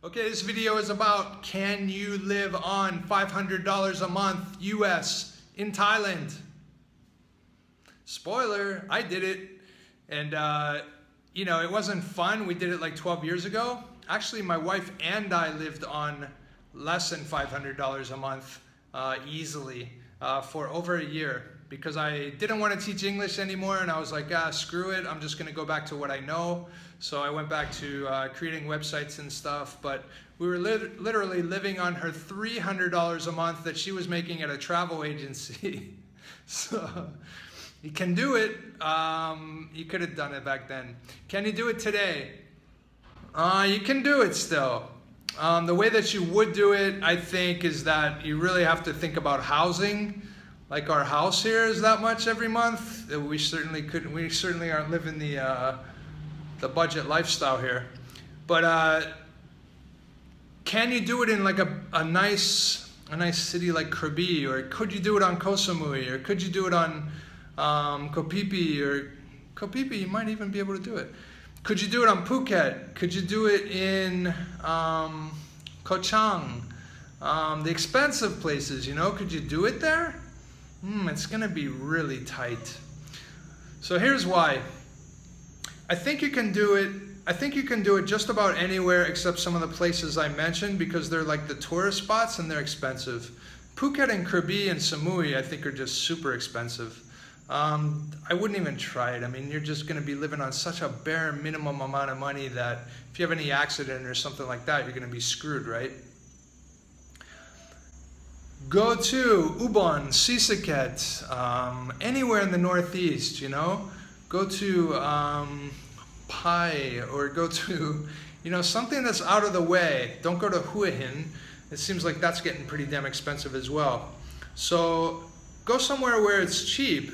Okay, this video is about can you live on $500 a month US in Thailand? Spoiler, I did it. And you know, it wasn't fun. We did it like 12 years ago. Actually, my wife and I lived on less than $500 a month easily for over a year because I didn't want to teach English anymore, and I was like, screw it, I'm just going to go back to what I know. So I went back to creating websites and stuff, but we were literally living on her $300 a month that she was making at a travel agency. So you can do it. You could have done it back then. Can you do it today? You can do it still. The way that you would do it, I think, is that you really have to think about housing. Like our house here is that much every month. We certainly couldn't. We certainly aren't living the budget lifestyle here. But can you do it in like a nice city like Krabi, or could you do it on Koh Samui, or could you do it on Koh Phi Phi, or Koh Phi Phi? You might even be able to do it. Could you do it on Phuket? Could you do it in Koh Chang? The expensive places, you know, could you do it there? It's gonna be really tight. So here's why. I think you can do it. I think you can do it just about anywhere except some of the places I mentioned, because they're like the tourist spots and they're expensive. Phuket and Krabi and Samui, I think, are just super expensive. I wouldn't even try it. I mean, you're just going to be living on such a bare minimum amount of money that if you have any accident or something like that, you're going to be screwed, right? Go to Ubon, Sisaket, anywhere in the Northeast, you know. Go to Pai, or go to, you know, something that's out of the way. Don't go to Hua Hin. It seems like that's getting pretty damn expensive as well. So go somewhere where it's cheap.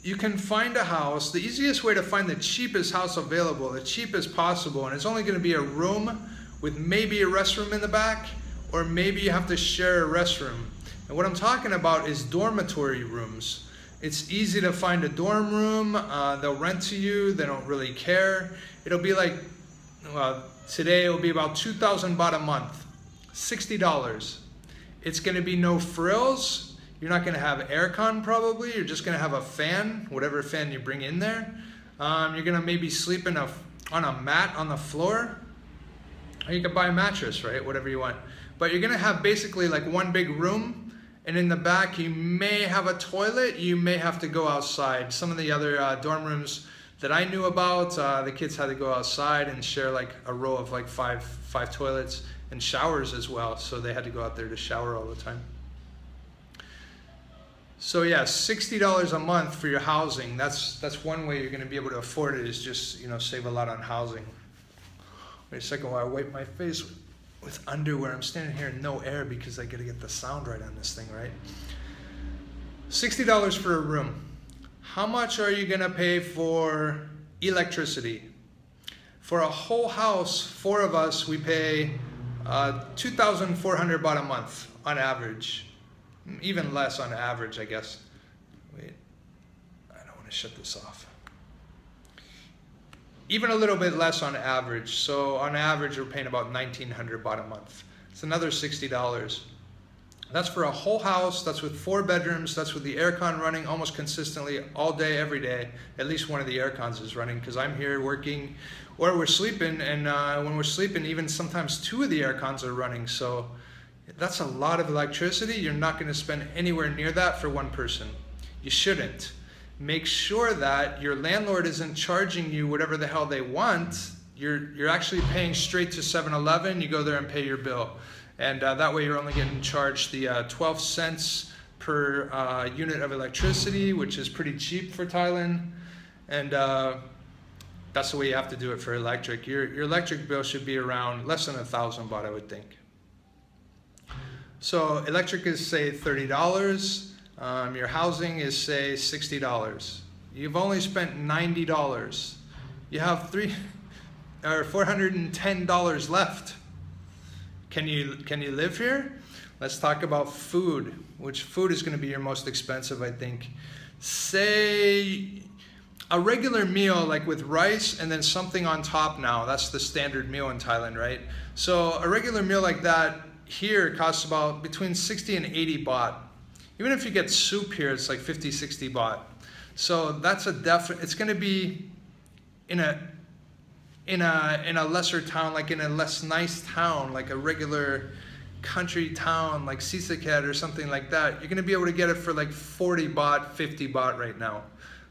You can find a house. The easiest way to find the cheapest house available, the cheapest possible, and it's only going to be a room with maybe a restroom in the back, or maybe you have to share a restroom. And what I'm talking about is dormitory rooms. It's easy to find a dorm room. They'll rent to you. They don't really care. It'll be like, well, today it will be about 2,000 baht a month, $60. It's going to be no frills. You're not going to have aircon probably. You're just going to have a fan, whatever fan you bring in there. You're going to maybe sleep on a mat on the floor. Or you can buy a mattress, right? Whatever you want. But you're going to have basically like one big room. And in the back, you may have a toilet. You may have to go outside. Some of the other dorm rooms that I knew about, the kids had to go outside and share like a row of like five toilets and showers as well. So they had to go out there to shower all the time. So yeah, $60 a month for your housing. That's one way you're going to be able to afford it, is just, you know, save a lot on housing. Wait a second while I wipe my face with underwear. I'm standing here in no air because I got to get the sound right on this thing, right? $60 for a room. How much are you going to pay for electricity? For a whole house, 4 of us, we pay 2,400 baht a month on average. Even less on average, I guess. Wait, I don't want to shut this off. Even a little bit less on average. So on average, we're paying about 1,900 baht a month. It's another $60. That's for a whole house. That's with 4 bedrooms. That's with the aircon running almost consistently all day, every day. At least one of the aircons is running, because I'm here working, or we're sleeping. And when we're sleeping, even sometimes 2 of the aircons are running. So that's a lot of electricity. You're not going to spend anywhere near that for one person. You shouldn't. Make sure that your landlord isn't charging you whatever the hell they want. You're actually paying straight to 7-Eleven. You go there and pay your bill. And that way you're only getting charged the 12 cents per unit of electricity, which is pretty cheap for Thailand. And that's the way you have to do it for electric. Your electric bill should be around less than 1,000 baht, I would think. So electric is, say, $30. Your housing is, say, $60. You've only spent $90. You have $410 left. Can you live here? Let's talk about food. Which food is going to be your most expensive, I think. Say A regular meal, like with rice and then something on top now, that's the standard meal in Thailand, right? So a regular meal like that here costs about between 60 and 80 baht. Even if you get soup here, it's like 50, 60 baht. So that's a definite, it's gonna be in a lesser town, like in a less nice town, like a regular country town, like Sisaket or something like that. You're gonna be able to get it for like 40 baht, 50 baht right now.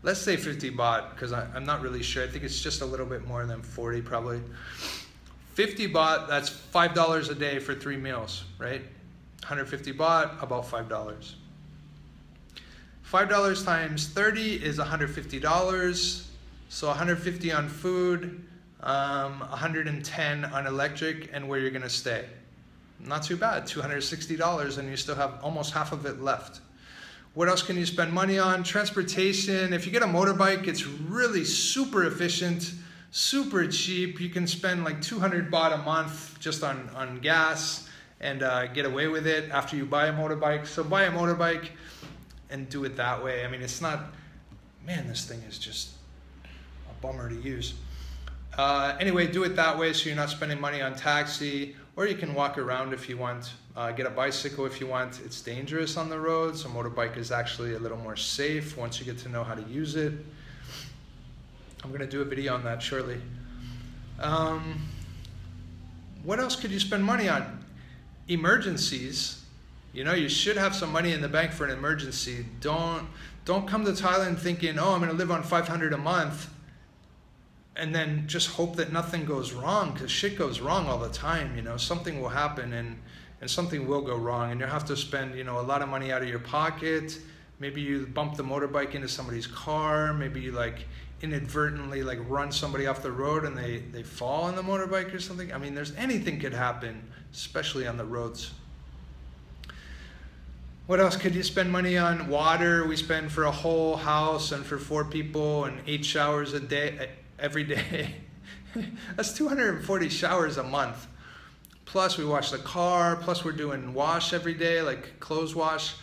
Let's say 50 baht, because I'm not really sure. I think it's just a little bit more than 40 probably. 50 baht, that's $5 a day for 3 meals, right? 150 baht, about $5. $5 times 30 is $150. So 150 on food, 110 on electric, and where you're gonna stay. Not too bad, $260, and you still have almost half of it left. What else can you spend money on? Transportation. If you get a motorbike, it's really super efficient, super cheap. You can spend like 200 baht a month just on gas and get away with it after you buy a motorbike. So buy a motorbike and do it that way. I mean, it's not, man, this thing is just a bummer to use. Anyway, do it that way so you're not spending money on taxi, or you can walk around if you want. Get a bicycle if you want. It's dangerous on the roads. A motorbike is actually a little more safe once you get to know how to use it. I'm going to do a video on that shortly. What else could you spend money on? Emergencies. You know, you should have some money in the bank for an emergency. Don't come to Thailand thinking, oh, I'm going to live on 500 a month, and then just hope that nothing goes wrong, because shit goes wrong all the time. You know, something will happen and something will go wrong, and you'll have to spend, you know, a lot of money out of your pocket. Maybe you bump the motorbike into somebody's car. Maybe you like inadvertently like run somebody off the road and they fall on the motorbike or something. I mean, anything could happen, especially on the roads. What else could you spend money on? Water. We spend for a whole house and for 4 people and 8 showers a day, every day. That's 240 showers a month. Plus we wash the car, plus we're doing wash every day, like clothes wash.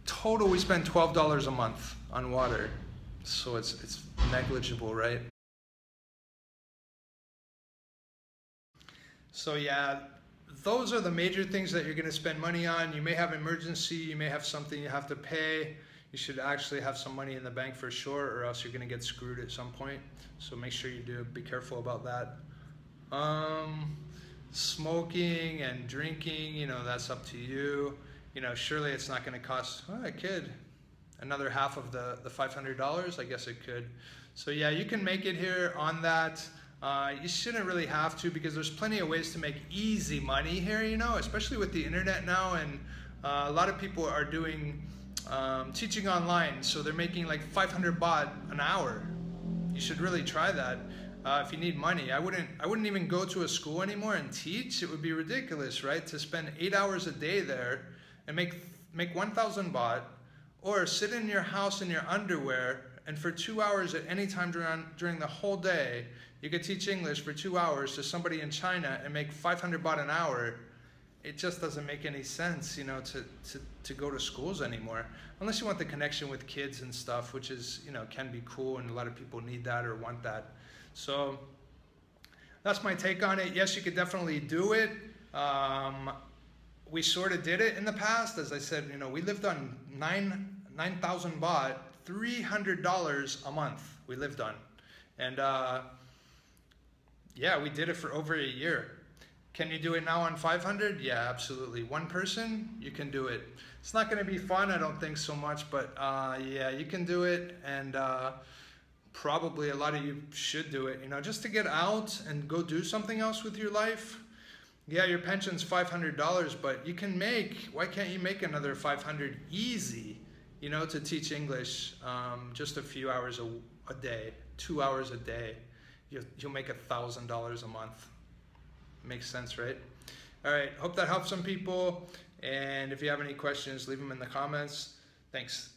Total, we spend $12 a month on water. So it's negligible, right? So yeah, those are the major things that you're gonna spend money on. You may have emergency, you may have something you have to pay. You should actually have some money in the bank for sure, or else you're gonna get screwed at some point. So make sure you do, be careful about that. Smoking and drinking, you know, that's up to you. You know, surely it's not going to cost a kid another half of the $500. I guess it could. So yeah, you can make it here on that. You shouldn't really have to, because there's plenty of ways to make easy money here, you know, especially with the internet now. And a lot of people are doing teaching online, so they're making like 500 baht an hour. You should really try that. If you need money, I wouldn't even go to a school anymore and teach. It would be ridiculous, right? To spend 8 hours a day there and make 1,000 baht, or sit in your house in your underwear, and for 2 hours at any time during the whole day, you could teach English for 2 hours to somebody in China and make 500 baht an hour. It just doesn't make any sense, you know, to go to schools anymore, unless you want the connection with kids and stuff, which is, you know, can be cool, and a lot of people need that or want that. So that's my take on it. Yes, you could definitely do it. We sort of did it in the past. As I said, you know, we lived on 9,000 baht, $300 a month we lived on. And yeah, we did it for over a year. Can you do it now on 500? Yeah, absolutely. One person, you can do it. It's not going to be fun, I don't think so much, but yeah, you can do it. And probably a lot of you should do it, you know, just to get out and go do something else with your life. Yeah, your pension's $500, but you can make, why can't you make another 500 easy, you know, to teach English just a few hours a day, 2 hours a day. You'll make $1,000 a month. Makes sense, right? All right, hope that helps some people. And if you have any questions, leave them in the comments. Thanks.